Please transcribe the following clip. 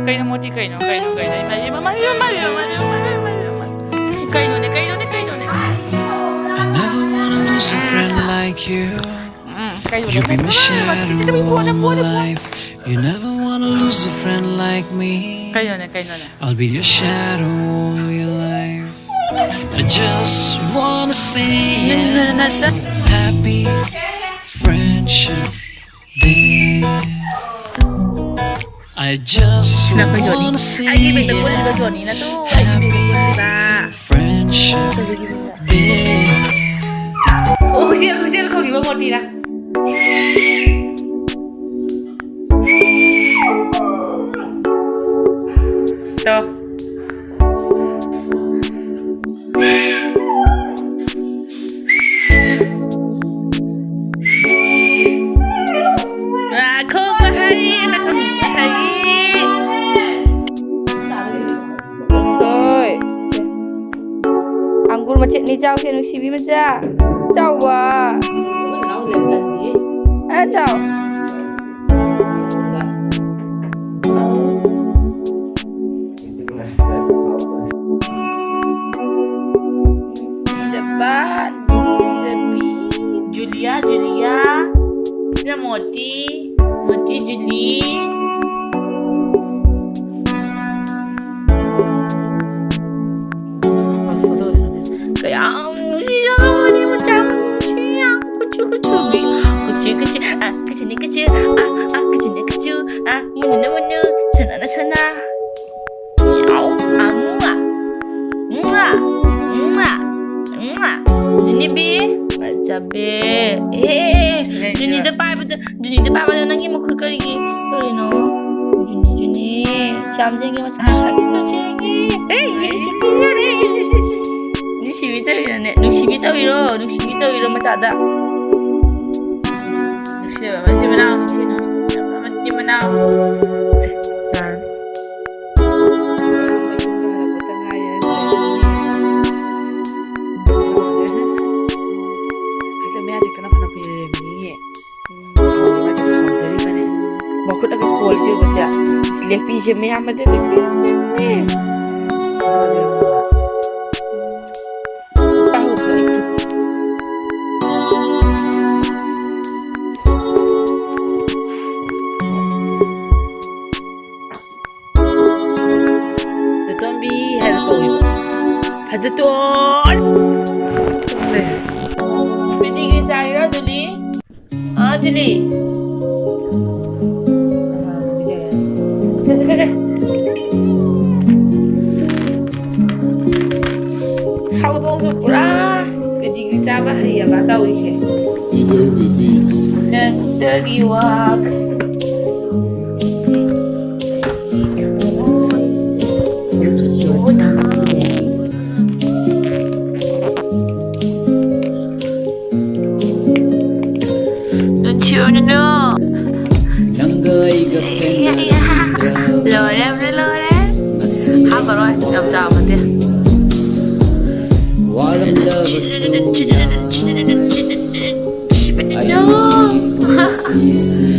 Kaino mo di kaino. I never wanna lose a friend like you. You be my shadow all my life. You never wanna lose a friend like me. I'll be your shadow all your life. I just wanna say happy friendship day. I just wanna say happy friendship day. Khusyil không có một đi nào. Đâu? Không có hay là không có hay. Thôi. Anggur macam ni jauh sih, nusibi macam jauh wah. Jauh. Depan, Julia, Julia, Moti, Julie. Kaya ni macam kecil, kecil ni kecil, kecil ni kecil, mana, sana. Juni B, baca B. Juni depan pada nangi makul kali lagi. No. Juni. Syam jangi masa kita jangi. Cakap ni. Nusi bita wiro macam ada. Macam mana? Bakut agak cool je macam lepi je meh amat lepi je. Tahu ke itu? Tetombi helpoi. Ada tuan. Bini saya Juli. Juli. Hawdong pura, jadi kita bahaya tahu ishe. Dan tergiwak. Purchase your tracks today. No. Nanggai gatenda Lorem. Apa rồi? Chào mà tia. walang dabasuya ay sisi